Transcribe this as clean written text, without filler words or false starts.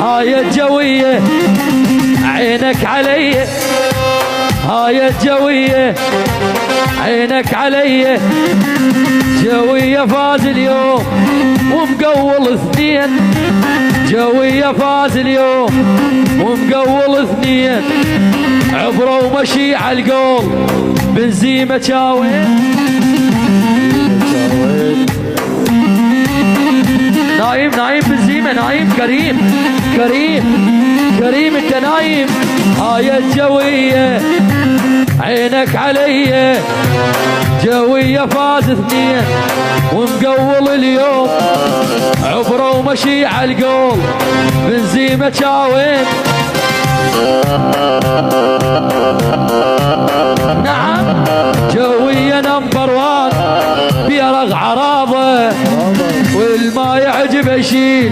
هاي الجوية عينك علي، هاي الجوية عينك علي، جوية فاز اليوم ومقول اثنين، جوية فاز اليوم ومقول اثنين، عبره ومشي على القول بنزيمة شاوين. نايم نايم بنزيمة، نايم كريم كريم كريم انت نايم. هاي الجوية عينك علي، جوية فاز اثنين ومقول اليوم، عبره ومشي على القول بنزيمة شاوين. نعم جوية نمبر وان بيرغ عراضه، والما يعجب يشيل.